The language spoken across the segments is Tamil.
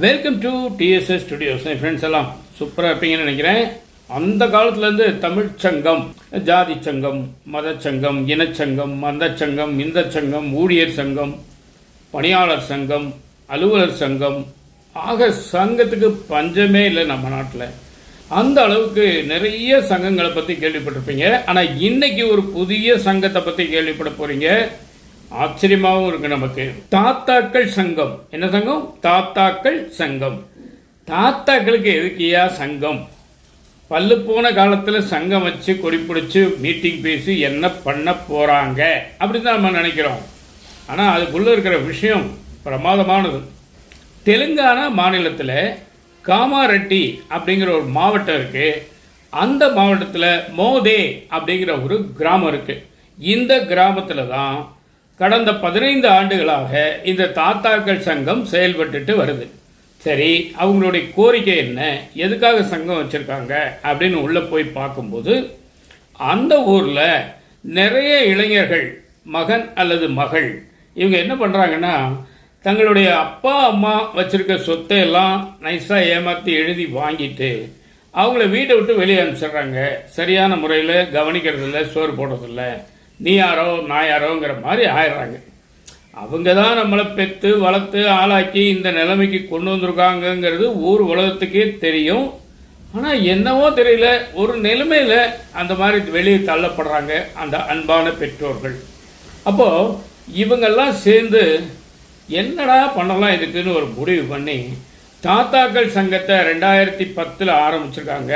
Welcome to TDS studios. Friends எல்லாம் சூப்பராக இருப்பீங்கன்னு நினைக்கிறேன். அந்த காலத்துலேருந்து தமிழ் சங்கம், ஜாதி சங்கம், மத சங்கம், இனச்சங்கம், அந்த சங்கம், இந்த சங்கம், ஊழியர் சங்கம், பணியாளர் சங்கம், அலுவலர் சங்கம், ஆக சங்கத்துக்கு பஞ்சமே இல்லை நம்ம நாட்டில். அந்த அளவுக்கு நிறைய சங்கங்களை பற்றி கேள்விப்பட்டிருப்பீங்க. ஆனால் இன்னைக்கு ஒரு புதிய சங்கத்தை பற்றி கேள்விப்பட போறீங்க. ஆச்சரியமாகவும் இருக்கு நமக்கு. தாத்தாக்கள் சங்கம். என்ன சங்கம்? தாத்தாக்கள் சங்கம். தாத்தாக்களுக்கு எதுக்கியா சங்கம்? பல்லு போன காலத்தில் சங்கம் வச்சு கொடி பிடிச்சி மீட்டிங் பேசி என்ன பண்ண போறாங்க அப்படின்னு தான் நம்ம நினைக்கிறோம். ஆனால் அதுக்குள்ள இருக்கிற விஷயம் பிரமாதமானது. தெலுங்கானா மாநிலத்தில் காமாரெட்டி அப்படிங்கிற ஒரு மாவட்டம் இருக்கு. அந்த மாவட்டத்தில் மோதே அப்படிங்கிற ஒரு கிராமம் இருக்கு. இந்த கிராமத்தில் தான் கடந்த 15 ஆண்டுகளாக இந்த தாத்தாக்கள் சங்கம் செயல்பட்டு வருது. சரி, அவங்களுடைய கோரிக்கை என்ன, எதுக்காக சங்கம் வச்சிருக்காங்க அப்படின்னு உள்ள போய் பார்க்கும்போது அந்த ஊர்ல நிறைய இளைஞர்கள், மகன் அல்லது மகள், இவங்க என்ன பண்றாங்கன்னா தங்களுடைய அப்பா அம்மா வச்சிருக்க சொத்தை எல்லாம் நைஸா ஏமாத்தி எழுதி வாங்கிட்டு அவங்கள வீட்டை விட்டு வெளியே அனுப்பிச்சிடுறாங்க. சரியான முறையில் கவனிக்கிறது இல்லை, சோறு போடுறதில்லை, நீ யாரோ நான் யாரோங்கிற மாதிரி ஆயிடுறாங்க. அவங்க தான் நம்மளை பெற்று வளர்த்து ஆளாக்கி இந்த நிலைமைக்கு கொண்டு வந்திருக்காங்கங்கிறது ஊர் உலகத்துக்கே தெரியும். ஆனால் என்னவோ தெரியல, ஒரு நிலைமையில் அந்த மாதிரி வெளியே தள்ளப்படுறாங்க அந்த அன்பான பெற்றோர்கள். அப்போது இவங்கெல்லாம் சேர்ந்து என்னடா பண்ணலாம் இதுக்குன்னு ஒரு முடிவு பண்ணி தாத்தாக்கள் சங்கத்தை 2010 ஆரம்பிச்சிருக்காங்க.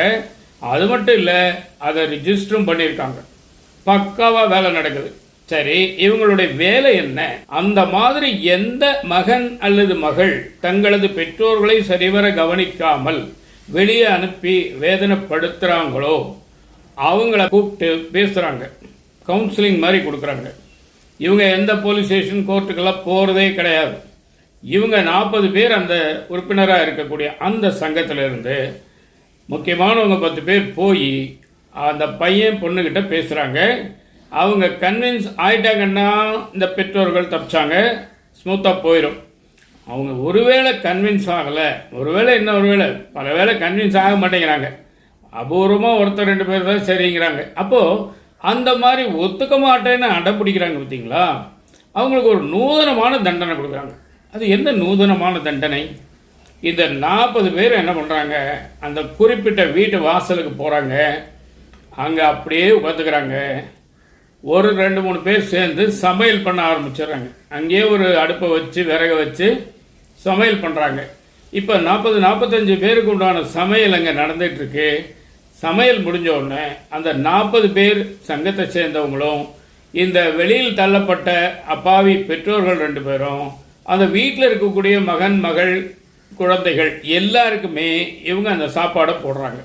அது மட்டும் இல்லை, அதை ரிஜிஸ்டரும் பண்ணியிருக்காங்க. பக்காவா வேலை நடக்குது. சரி, இவங்களுடைய வேலை என்ன? அந்த மாதிரி எந்த மகன் அல்லது மகள் தங்களது பெற்றோர்களை சரிவர கவனிக்காமல் வெளியே அனுப்பி வேதனைப்படுத்துறாங்களோ அவங்கள கூப்பிட்டு பேசுறாங்க, கவுன்சிலிங் மாதிரி கொடுக்குறாங்க. இவங்க எந்த போலீஸ் ஸ்டேஷன் கோர்ட்டுக்கெல்லாம் போறதே கிடையாது. இவங்க 40 பேர் அந்த உறுப்பினராக இருக்கக்கூடிய அந்த சங்கத்திலிருந்து முக்கியமானவங்க 10 பேர் போய் அந்த பையன் பொண்ணுகிட்ட பேசுகிறாங்க. அவங்க கன்வின்ஸ் ஆயிட்டாங்கன்னா இந்த பெற்றோர்கள் தப்பிச்சாங்க, ஸ்மூத்தாக போயிடும். அவங்க ஒருவேளை கன்வின்ஸ் ஆகலை, ஒருவேளை பல வேளை கன்வின்ஸ் ஆக மாட்டேங்கிறாங்க, அபூர்வமாக ஒருத்தர் 2 பேர் தான் சரிங்கிறாங்க. அப்போது அந்த மாதிரி ஒத்துக்க மாட்டேன்னு அடம்பிடிக்கிறாங்க பார்த்தீங்களா, அவங்களுக்கு ஒரு நூதனமான தண்டனை கொடுக்குறாங்க. அது என்ன நூதனமான தண்டனை? இந்த 40 பேர் என்ன பண்ணுறாங்க, அந்த குறிப்பிட்ட வீட்டு வாசலுக்கு போகிறாங்க. அங்கே அப்படியே உட்காந்துக்கிறாங்க. ஒரு 2-3 பேர் சேர்ந்து சமையல் பண்ண ஆரம்பிச்சிடுறாங்க. அங்கேயே ஒரு அடுப்பை வச்சு விறக வச்சு சமையல் பண்ணுறாங்க. இப்போ 40-45 பேருக்கு உண்டான சமையல் அங்கே நடந்துட்டு இருக்கு. சமையல் முடிஞ்ச உடனே அந்த 40 பேர் சங்கத்தை சேர்ந்தவங்களும் இந்த வெளியில் தள்ளப்பட்ட அப்பாவி பெற்றோர்கள் 2 பேரும் அந்த வீட்டில் இருக்கக்கூடிய மகன் மகள் குழந்தைகள் எல்லாருக்குமே இவங்க அந்த சாப்பாடை போடுறாங்க.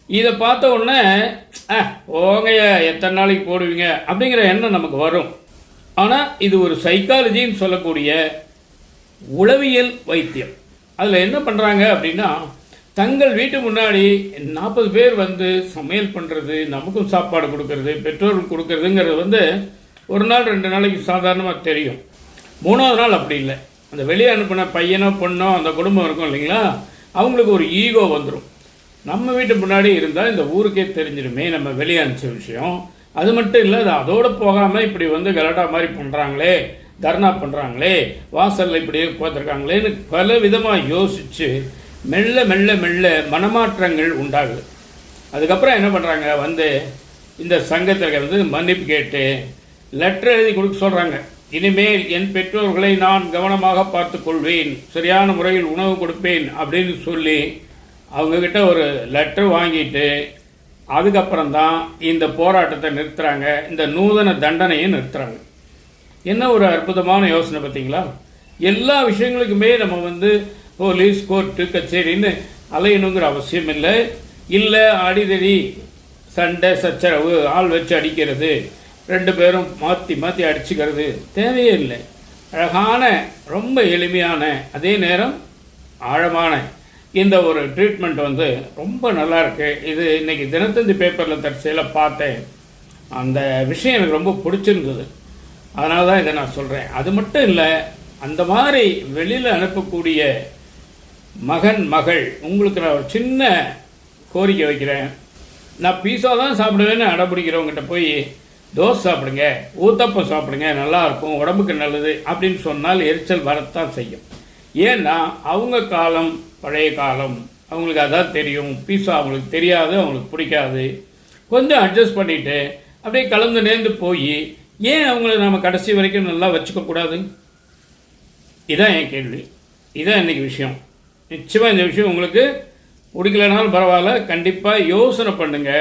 இதை பார்த்த உடனே ஓங்கைய எத்தனை நாளைக்கு போடுவீங்க அப்படிங்கிற எண்ணம் நமக்கு வரும். ஆனால் இது ஒரு சைக்காலஜின்னு சொல்லக்கூடிய உளவியல் வைத்தியம். அதில் என்ன பண்ணுறாங்க அப்படின்னா, தங்கள் வீட்டு முன்னாடி 40 பேர் வந்து சமையல் பண்ணுறது, நமக்கும் சாப்பாடு கொடுக்கறது, பெற்றோருக்கு கொடுக்கறதுங்கிறது ஒரு நாள் 2 நாளைக்கு சாதாரணமாக தெரியும். 3ஆவது நாள் அப்படி இல்லை. அந்த வெளியே அனுப்பின பையனோ பொண்ணோ அந்த குடும்பம் இருக்கும் இல்லைங்களா, அவங்களுக்கு ஒரு ஈகோ வந்துடும். நம்ம வீட்டு முன்னாடி இருந்தால் இந்த ஊருக்கே தெரிஞ்சிடுமே நம்ம வெளியே அனுப்பிச்ச விஷயம். அது மட்டும் இல்லை, அது அதோடு போகாமல் இப்படி கலாட்டா மாதிரி பண்ணுறாங்களே, தர்ணா பண்ணுறாங்களே, வாசலில் இப்படியே உட்காந்துருக்காங்களேன்னு பல விதமாக யோசித்து மெல்ல மெல்ல மெல்ல மனமாற்றங்கள் உண்டாகுது. அதுக்கப்புறம் என்ன பண்ணுறாங்க, இந்த சங்கத்தில் மன்னிப்பு கேட்டு லெட்டர் எழுதி கொடுக்க சொல்கிறாங்க. இனிமேல் என் பெற்றோர்களை நான் கவனமாக பார்த்து கொள்வேன், சரியான முறையில் உணவு கொடுப்பேன் அப்படின்னு சொல்லி அவங்கக்கிட்ட ஒரு லெட்டர் வாங்கிட்டு அதுக்கப்புறம் தான் இந்த போராட்டத்தை நிறுத்துறாங்க, இந்த நூதன தண்டனையை நிறுத்துறாங்க. என்ன ஒரு அற்புதமான யோசனை பார்த்தீங்களா? எல்லா விஷயங்களுக்குமே நம்ம போலீஸ், கோர்ட்டு, கச்சேரின்னு அலையணுங்கிற அவசியம் இல்லை. இல்லை அடிதடி, சண்டை, சச்சரவு, ஆள் வச்சு அடிக்கிறது, 2 பேரும் மாற்றி மாற்றி அடிச்சுக்கிறது தேவையே இல்லை. அழகான, ரொம்ப எளிமையான, அதே நேரம் ஆழமான இந்த ஒரு ட்ரீட்மெண்ட் ரொம்ப நல்லா இருக்கு. இது இன்னைக்கு தினத்தந்தி பேப்பரில் தற்செயலாக பார்த்தேன். அந்த விஷயம் எனக்கு ரொம்ப பிடிச்சிருந்தது. அதனால தான் இதை நான் சொல்கிறேன். அது மட்டும் இல்லை, அந்த மாதிரி வெளியில் அனுப்பக்கூடிய மகன் மகள் உங்களுக்கு நான் ஒரு சின்ன கோரிக்கை வைக்கிறேன். நான் பீஸா தான் சாப்பிடுவேன்னு அடம்பிடிக்கிறவங்ககிட்ட போய் தோசை சாப்பிடுங்க, ஊத்தப்பம் சாப்பிடுங்க, நல்லாயிருக்கும், உடம்புக்கு நல்லது அப்படின்னு சொன்னால் எரிச்சல் வரத்தான் செய்யும். ஏன்னா அவங்க காலம் பழைய காலம், அவங்களுக்கு அதான் தெரியும். பீஸா அவங்களுக்கு தெரியாது, அவங்களுக்கு பிடிக்காது. கொஞ்சம் அட்ஜஸ்ட் பண்ணிவிட்டு அப்படியே கலந்து நேர்ந்து போய் ஏன் அவங்கள நம்ம கடைசி வரைக்கும் நல்லா வச்சுக்கக்கூடாது? இதான் என் கேள்வி, இதான் இன்றைக்கி விஷயம். நிச்சயமாக இந்த விஷயம் உங்களுக்கு பிடிக்கலனாலும் பரவாயில்ல, கண்டிப்பாக யோசனை பண்ணுங்க.